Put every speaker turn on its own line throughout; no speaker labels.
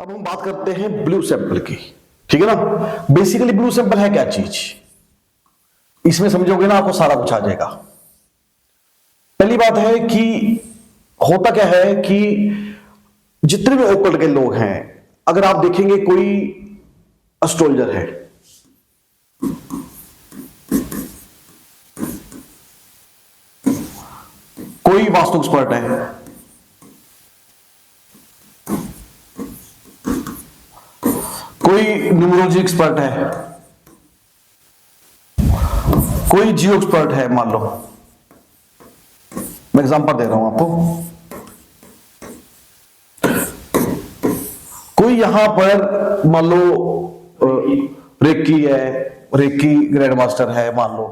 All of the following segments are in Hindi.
अब हम बात करते हैं ब्लू सैंपल की। ठीक है ना। बेसिकली ब्लू सैंपल है क्या चीज, इसमें समझोगे ना आपको सारा कुछ आ जाएगा। पहली बात है कि होता क्या है कि जितने भी ओकल्ट के लोग हैं, अगर आप देखेंगे कोई एस्ट्रोलॉजर है, कोई वास्तु एक्सपर्ट है, कोई न्यूमरोलॉजी एक्सपर्ट है, कोई जियो एक्सपर्ट है, मान लो मैं एग्जांपल दे रहा हूं आपको। कोई यहां पर मान लो रेकी है, रेकी ग्रैंड मास्टर है मान लो।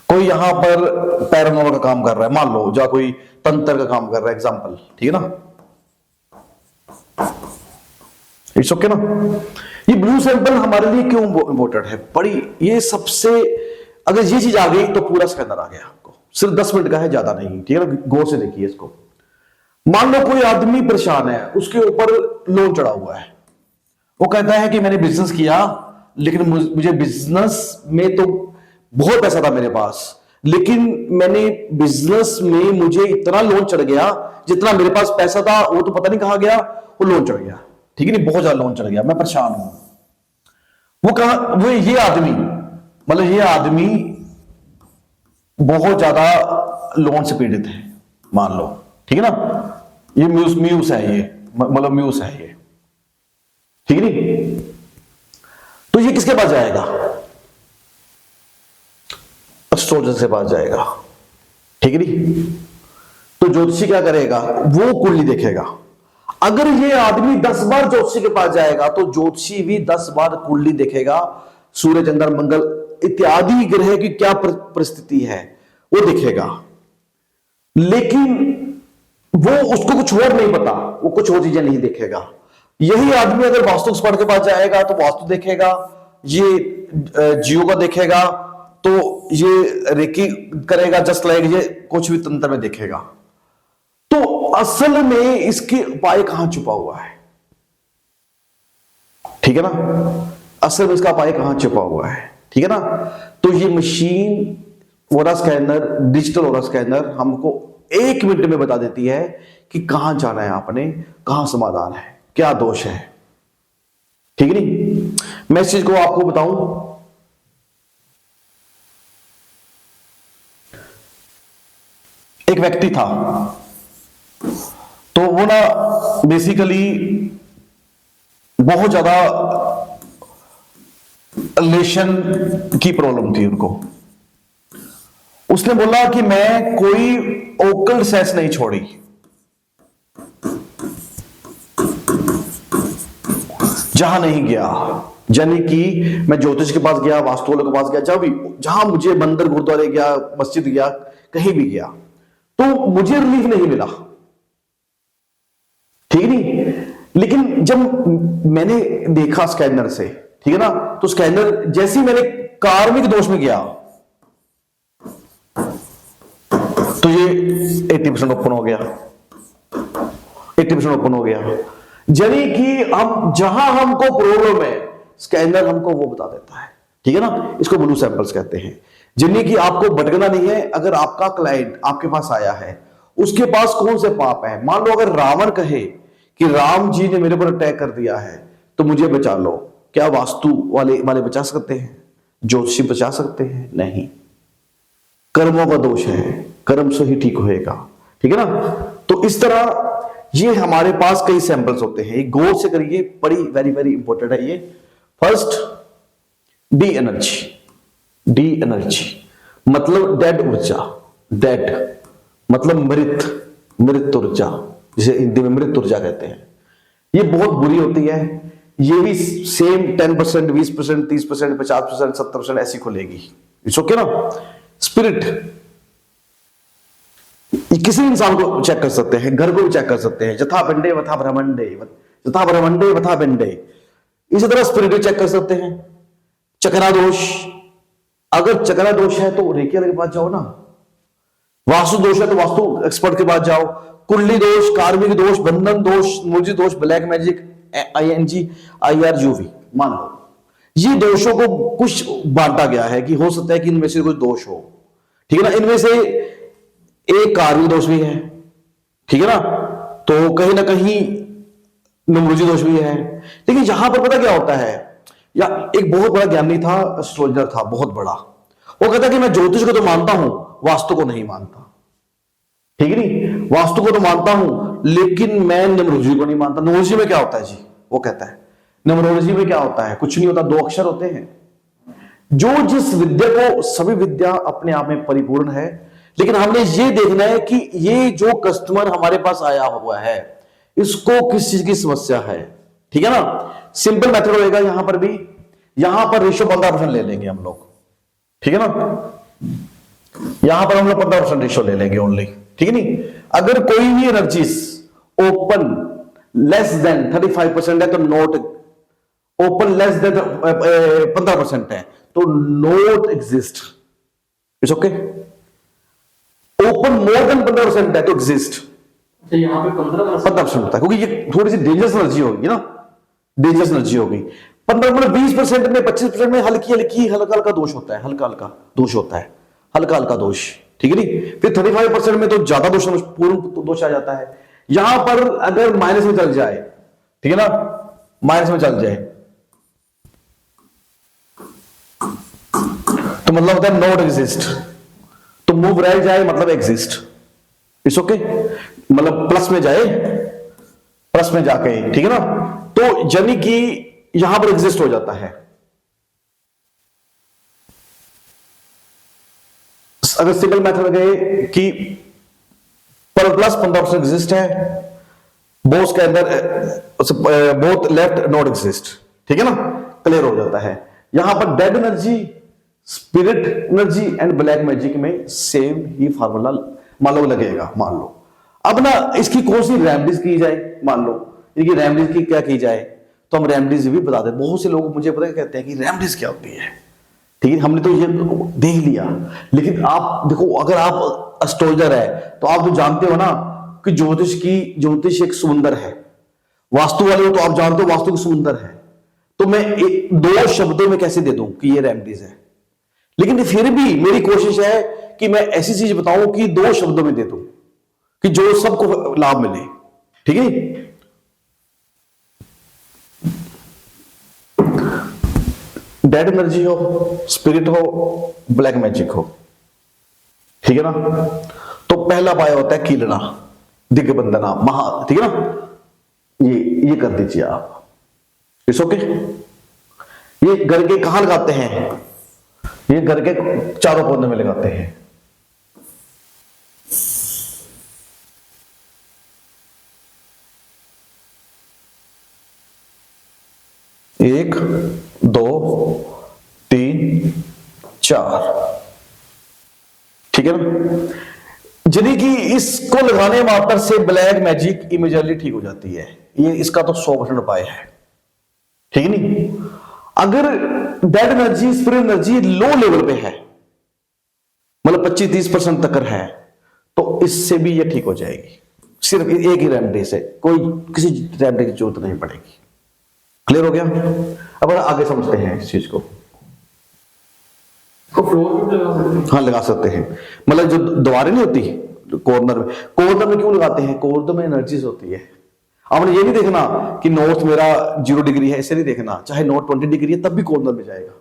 कोई यहां पर पैरानॉर्मल का काम कर रहा है मान लो, या कोई तंत्र का काम कर रहा है, एग्जांपल। ठीक है ना, इट्स ओके ना। ये ब्लू सैंपल हमारे लिए क्यों इंपॉर्टेंट है, बड़ी ये सबसे, अगर ये चीज आ गई तो पूरा स्कैनर आ गया आपको। सिर्फ 10 मिनट का है, ज्यादा नहीं। ठीक है ना, गौर से देखिए इसको। मान लो कोई आदमी परेशान है, उसके ऊपर लोन चढ़ा हुआ है, वो कहता है कि मैंने बिजनेस किया, लेकिन मुझे बिजनेस में तो बहुत पैसा था मेरे पास, लेकिन मैंने बिजनेस में मुझे इतना लोन चढ़ गया, जितना मेरे पास पैसा था वो तो पता नहीं कहां गया, वो लोन चढ़ गया। ठीक है नहीं, बहुत ज्यादा लोन चढ़ गया, मैं परेशान हूं। वो कहा, वो ये आदमी, मतलब ये आदमी बहुत ज्यादा लोन से पीड़ित है मान लो। ठीक है ना, ये म्यूस है, ये मतलब म्यूस है ये। ठीक है नहीं, तो ये किसके पास जाएगा, एस्ट्रोलॉजर से पास जाएगा। ठीक है नहीं, तो ज्योतिषी क्या करेगा, वो कुंडली देखेगा। अगर ये आदमी 10 बार ज्योतिषी के पास जाएगा तो ज्योतिषी भी 10 बार कुंडली देखेगा, सूर्य चंद्र मंगल इत्यादि ग्रह की क्या परिस्थिति है वो देखेगा। लेकिन वो, उसको कुछ और नहीं पता, वो कुछ और चीजें नहीं देखेगा। यही आदमी अगर वास्तु एक्सपर्ट के पास जाएगा तो वास्तु देखेगा, ये जियो का देखेगा, तो ये रेकी करेगा, जस्ट लाइक ये कुछ भी तंत्र में देखेगा। तो असल में इसके उपाय कहां छुपा हुआ है, ठीक है ना, असल में इसका उपाय कहां छुपा हुआ है। ठीक है ना, तो ये मशीन ओरा स्कैनर, डिजिटल ओरा स्कैनर हमको 1 मिनट में बता देती है कि कहां जाना है आपने, कहां समाधान है, क्या दोष है। ठीक है नहीं, मैं इस चीज को आपको बताऊं। एक व्यक्ति था, तो वो ना बेसिकली बहुत ज्यादा रिलेशन की प्रॉब्लम थी उनको। उसने बोला कि मैं कोई ओकल्ट सेंस नहीं छोड़ी, जहां नहीं गया, यानी कि मैं ज्योतिष के पास गया, वास्तु वालों के पास गया, जहां मुझे मंदिर गुरुद्वारे गया, मस्जिद गया, कहीं भी गया, तो मुझे रिलीफ नहीं मिला। ठीक नहीं, लेकिन जब मैंने देखा स्कैनर से, ठीक है ना, तो स्कैनर जैसे ही मैंने कार्मिक दोष में गया तो ये 80% ओपन हो गया, 80% ओपन हो गया। यानी कि हम जहां हमको प्रॉब्लम है, स्कैनर हमको वो बता देता है। ठीक है ना, इसको ब्लू सैंपल्स कहते हैं। जिन्हें कि आपको भटकना नहीं है। अगर आपका क्लाइंट आपके पास आया है, उसके पास कौन से पाप है, मान लो अगर रावण कहे कि राम जी ने मेरे पर अटैक कर दिया है तो मुझे बचा लो, क्या वास्तु वाले बचा सकते हैं, ज्योतिषी बचा सकते हैं? नहीं, कर्मों का दोष है, कर्म से ही ठीक होएगा। ठीक है ना, तो इस तरह ये हमारे पास कई सैंपल्स होते हैं, गौर से करिए, बड़ी वेरी वेरी इंपॉर्टेंट है ये। First, D energy. D energy मतलब डेड ऊर्जा, डेड मतलब मृत ऊर्जा, जिसे हिंदी में मृत ऊर्जा कहते हैं। ये बहुत बुरी होती है। ये भी सेम 10%, 20%, 30%, 50%, 70% ऐसी खुलेगी। इट्स ओके ना। स्पिरिट, किसी इंसान को चेक कर सकते हैं, घर को भी चेक कर सकते हैं। यथा पिंडे वथा ब्रह्मंडे, यथा ब्रह्मंडे वथा पिंडे। इसी तरह स्पिरिट चेक कर सकते हैं। चक्रा दोष, अगर चक्रा दोष है तो रेकी वाले के पास जाओ ना, वास्तु दोष है तो वास्तु एक्सपर्ट के पास जाओ। कुंडली दोष, कार्मिक दोष, बंधन दोष, मूर्ति दोष, ब्लैक मैजिक, ING, IRUV, मान लो ये दोषों को कुछ बांटा गया है कि हो सकता है कि इनमें से कुछ दोष हो, ठीक है ना। इनमें से एक कार्मिक दोष भी है, ठीक है ना, तो कहीं ना कहीं नमरूजी दोष भी है। लेकिन यहां पर पता क्या होता है, या एक बहुत बड़ा ज्ञानी था, एस्ट्रोलॉजर था बहुत बड़ा, वो कहता कि मैं ज्योतिष को तो मानता हूं, वास्तु को नहीं मानता, ठीक है नहीं, वास्तु को तो मानता हूं लेकिन मैं न्यूमरोलॉजी को नहीं मानता। न्यूमरोलॉजी में क्या होता है जी, वो कहता है न्यूमरोलॉजी में क्या होता है, कुछ नहीं होता, 2 अक्षर होते हैं। जो जिस विद्या को, सभी विद्या अपने आप में परिपूर्ण है, लेकिन हमने ये देखना है कि ये जो कस्टमर हमारे पास आया हुआ है इसको किस चीज की समस्या है, ठीक है ना। सिंपल मेथड होएगा यहां पर भी, यहां पर रेशियो 15% ले लेंगे हम लोग, ठीक है ना, यहां पर हम लोग 15% रेशियो ले लेंगे ओनली, ठीक है नहीं। अगर कोई भी एनर्जीज ओपन लेस देन 35% है तो नोट, ओपन लेस देन 15% है तो note exist, it's okay. Open more than 15% है तो एग्जिस्ट,
यहाँ पे 15%
होता है, क्योंकि ये थोड़ी सी डेंजरस एनर्जी होगी ना, डेंजरस एनर्जी होगी। 20% में, 25% में हल्की हल्की हल्का हल्का दोष होता है, हल्का हल्का दोष होता है, हल्का हल्का दोष, ठीक है नहीं। फिर 35% में तो ज्यादा दोष, पूर्ण दोष आ जाता है। यहां पर अगर माइनस में चल जाए, ठीक है ना, माइनस में चल जाए तो मतलब होता है नॉट एग्जिस्ट, तो मूव रह जाए मतलब एग्जिस्ट, इट्स ओके, मतलब प्लस में जाए, प्लस में जाके, ठीक है ना, तो यानी कि यहां पर एग्जिस्ट हो जाता है। अगर सिंपल मेथड में गए कि पर प्लस 15% एग्जिस्ट है, बोथ के अंदर बोथ लेफ्ट नॉट एग्जिस्ट, ठीक है ना, क्लियर हो जाता है। यहां पर dead energy, spirit energy and black magic में सेम ही फार्मूला मान लो लगेगा, मान लो। अब ना इसकी कौन सी रेमेडीज की जाए, मान लो इनकी रेमेडीज की क्या की जाए, तो हम रेमेडीज भी बता दें। बहुत से लोग मुझे पता कहते हैं कि रेमेडीज क्या होती है, ठीक है, हमने तो ये देख लिया, लेकिन आप देखो अगर आप एस्ट्रोलॉजर है तो आप तो जानते हो ना कि ज्योतिष एक समुंदर है, वास्तु वाले हो तो आप जानते हो वास्तु की समुंदर है। तो मैं 2 शब्दों में कैसे दे दूं कि ये रेमेडीज है, लेकिन फिर भी मेरी कोशिश है कि मैं ऐसी चीज बताऊं कि 2 शब्दों में दे दूं कि जो सबको लाभ मिले, ठीक है। डेड एनर्जी हो, स्पिरिट हो, ब्लैक मैजिक हो, ठीक है ना, तो पहला पाया होता है कीलना, दिग्बंधना, महा, ठीक है ना, ये कर दीजिए आप, इट्स ओके। ये घर के कहां लगाते हैं, ये घर के चारों कोने में लगाते हैं। एक, 2, 3, 4, ठीक है ना। यानी कि इसको लगाने मात्र से ब्लैक मैजिक इमीडिएटली ठीक हो जाती है, ये इसका तो 100% उपाय है, ठीक है नहीं। अगर dead energy, spirit energy low level पे है, मतलब 25-30% तक है, तो इससे भी ये ठीक हो जाएगी, सिर्फ एक ही रेमेडी से, कोई किसी रेमेडी की जरूरत नहीं पड़ेगी। क्लियर हो गया। अब आगे समझते हैं इस चीज को।
फ्लोर पे लगा सकते हैं,
हाँ लगा सकते हैं, मतलब जो दीवारें नहीं होती कॉर्नर में, कॉर्नर में क्यों लगाते हैं, कॉर्नर में एनर्जीज होती है। आपने ये नहीं देखना कि नॉर्थ मेरा 0 डिग्री है, इसे नहीं देखना, चाहे नॉर्थ 20 डिग्री है तब भी कॉर्नर में जाएगा।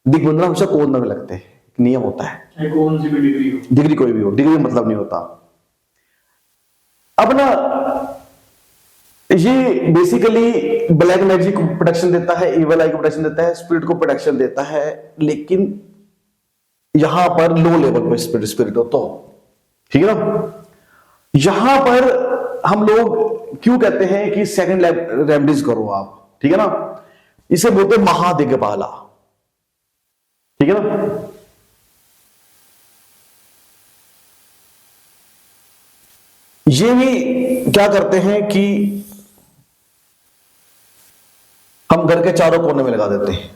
दिग्बंधन हमेशा कॉर्नर में लगते हैं, नियम होता है,
कौन सी भी डिग्री हो,
डिग्री कोई भी हो, डिग्री मतलब नहीं होता। अब ना ये बेसिकली ब्लैक मैजिक को प्रोटेक्शन देता है, इवल आई को प्रोटेक्शन देता है, स्पिरिट को प्रोटेक्शन देता है, लेकिन यहां पर लो लेवल पर स्पिरिट हो तो, ठीक है ना। यहां पर हम लोग क्यों कहते हैं कि सेकंड रेमेडीज करो आप, ठीक है ना, इसे बोलते हैं महादिग्पाला, ठीक है ना। ये भी क्या करते हैं कि हम घर के चारों कोने में लगा देते हैं,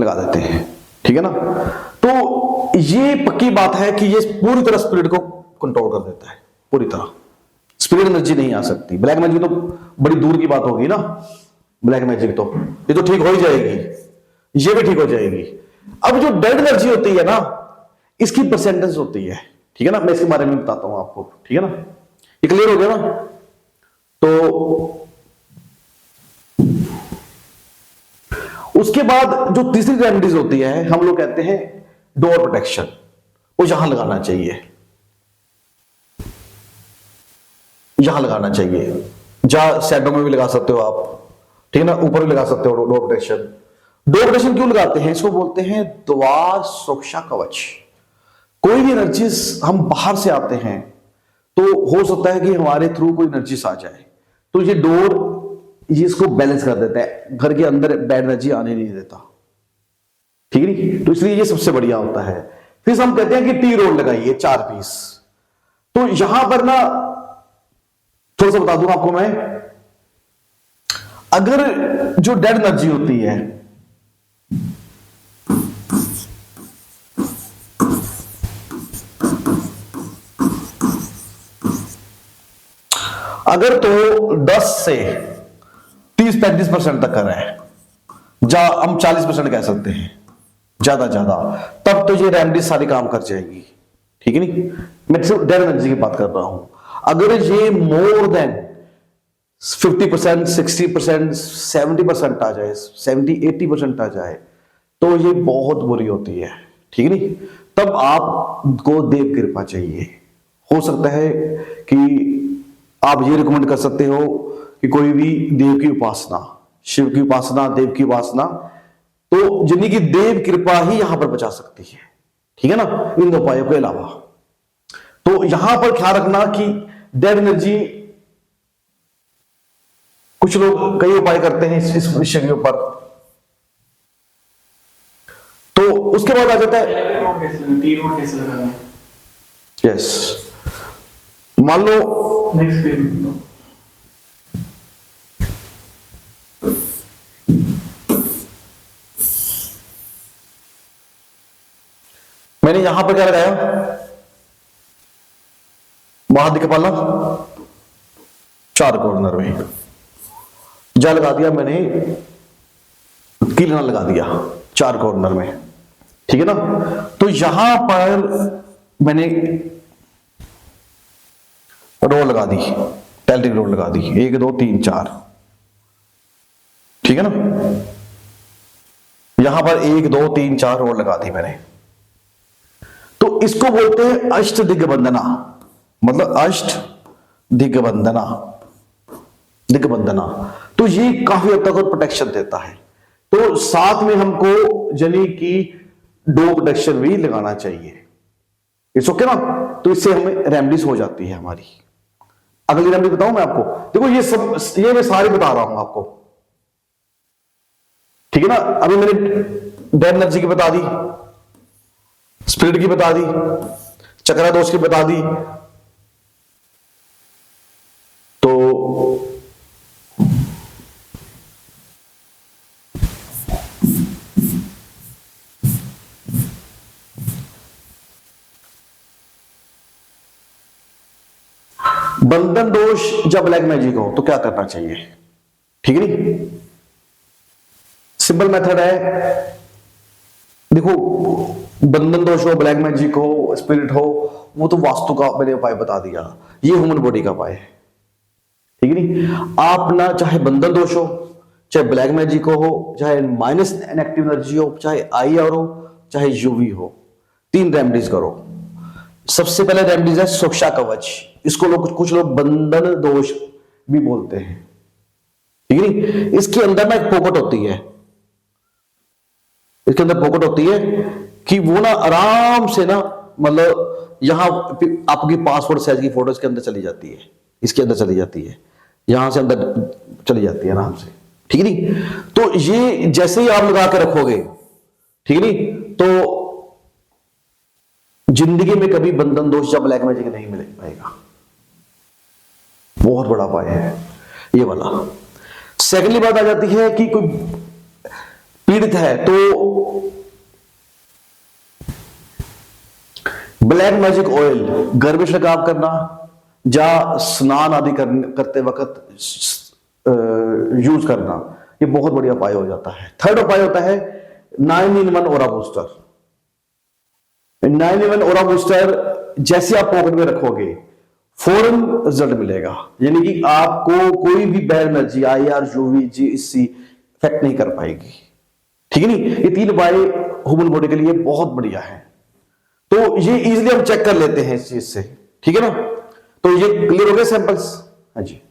लगा देते हैं, ठीक है ना। तो ये पक्की बात है कि ये पूरी तरह स्पिरिट को कंट्रोल कर देता है, पूरी तरह स्पिरिट एनर्जी नहीं आ सकती। ब्लैक मैजिक तो बड़ी दूर की बात होगी ना, ब्लैक मैजिक तो ये तो ठीक हो ही जाएगी, ये भी ठीक हो जाएगी। अब जो डेड एनर्जी होती है ना, इसकी परसेंटेज होती है, ठीक है ना। मैं इसके बारे में बताता हूं आपको, ठीक है ना। ये क्लियर हो गया ना। तो उसके बाद जो तीसरी रेमेडीज होती है, हम लोग कहते हैं डोर प्रोटेक्शन, वो यहां लगाना चाहिए, यहां लगाना चाहिए। जहां शैडो में भी लगा सकते हो आप, ठीक है ना, ऊपर भी लगा सकते हो डोर प्रोटेक्शन। डोर प्रोटेक्शन क्यों लगाते हैं? इसको बोलते हैं द्वार सुरक्षा कवच। कोई भी एनर्जीज हम बाहर से आते हैं तो हो सकता है कि हमारे थ्रू कोई एनर्जीज आ जाए, तो ये डोर ये इसको बैलेंस कर देता है, घर के अंदर बैड एनर्जी आने नहीं देता, ठीक है नहीं। तो इसलिए ये सबसे बढ़िया होता है। फिर हम कहते हैं कि टी रोल लगाइए 4 पीस। तो यहां पर ना थोड़ा सा बता दूं आपको मैं, अगर जो डेड एनर्जी होती है, अगर तो 10 से 30-35% तक कर रहे हैं, हम 40% कह सकते हैं ज्यादा, तब तो ये रेमेडी सारी काम कर जाएगी, ठीक है नहीं। मैं सिर्फ डेड एनर्जी की बात कर रहा हूं। अगर ये मोर देन 50%, 60%, 70% आ जाए, 70-80% आ जाए, तो ये बहुत बुरी होती है, ठीक है नहीं। तब आपको देव कृपा चाहिए। हो सकता है कि आप ये रिकमेंड कर सकते हो कि कोई भी देव की उपासना, शिव की उपासना, देव की उपासना, तो जिन्हीं की देव कृपा ही यहां पर बचा सकती है, ठीक है ना, इन 2 उपायों के अलावा। तो यहां पर ख्याल रखना कि डेड एनर्जी, कुछ लोग कई उपाय करते हैं इस विषय के ऊपर। तो उसके बाद आ जाता है यस, मान लो
नेक्स्ट पेज।
मैंने यहां पर क्या लगाया, महादिक्पाला 4 कॉर्नर में जा लगा दिया मैंने, कीलना लगा दिया 4 कॉर्नर में, ठीक है ना। तो यहां पर मैंने रोल लगा दी, टेल्टिंग रोल लगा दी, 1 2 3 4, ठीक है ना। यहां पर 1 2 3 4 रोल लगा दी मैंने। तो इसको बोलते हैं अष्ट दिग्बंधना, मतलब अष्ट दिग्बंधना, दिग्बंधना। तो ये काफी हद तक प्रोटेक्शन देता है। तो साथ में हमको जनी की डो प्रोटेक्शन भी लगाना चाहिए, इट्स ओके ना। तो इससे हमें रेमेडीज हो जाती है हमारी। अगली रेमेडी बताऊं मैं आपको, देखो ये सब, ये मैं सारी बता रहा हूं आपको, ठीक है ना। अभी मैंने डेड एनर्जी की बता दी, स्पिरिट की बता दी, चक्रा दोष की बता दी। तो बंधन दोष जब ब्लैक मैजिक हो तो क्या करना चाहिए, ठीक है नहीं। सिंपल मेथड है, देखो बंधन दोष हो, ब्लैक मैजिक हो, स्पिरिट हो, वो तो वास्तु का मैंने उपाय बता दिया, ये ह्यूमन बॉडी का उपाय है, ठीक है नहीं। आप ना चाहे बंधन दोष हो, चाहे ब्लैक मैजिक हो, चाहे माइनस नेगेटिव एनर्जी हो, चाहे आईआर हो, चाहे यूवी हो, 3 रेमेडीज करो। सबसे पहले रेमेडीज है सुरक्षा कवच, इसको लोग, कुछ लोग बंधन दोष भी बोलते हैं, ठीक है नहीं। इसके अंदर ना एक पॉकेट होती है, इसके अंदर पॉकेट होती है कि वो ना आराम से ना, मतलब यहां आपकी पासपोर्ट साइज की फोटो इसके अंदर चली जाती है, इसके अंदर चली जाती है, यहां से अंदर चली जाती है आराम से, ठीक है नहीं। तो ये जैसे ही आप लगा के रखोगे, ठीक है नहीं, तो जिंदगी में कभी बंधन दोष या ब्लैक मैजिक नहीं मिल पाएगा। बहुत बड़ा उपाय है ये वाला। सेकेंडली बात आ जाती है कि कोई पीड़ित है तो ब्लैक मैजिक ऑयल घर में छिड़काव करना या स्नान आदि करते वक्त यूज करना, ये बहुत बढ़िया उपाय हो जाता है। थर्ड उपाय होता है 9-in-1 ओरा बूस्टर। 9-in-1 ओरा बूस्टर जैसे आप पॉकेट में रखोगे फौरन रिजल्ट मिलेगा, यानी कि आपको कोई भी बैड एनर्जी IR UV जी इससे इफेक्ट नहीं कर पाएगी। ठीक है नहीं, ये 3 उपाय ह्यूमन बॉडी के लिए बहुत बढ़िया है। तो ये इजीली हम चेक कर लेते हैं इस चीज से, ठीक है ना। तो ये क्लियर हो गए सैंपल्स? हाँ जी।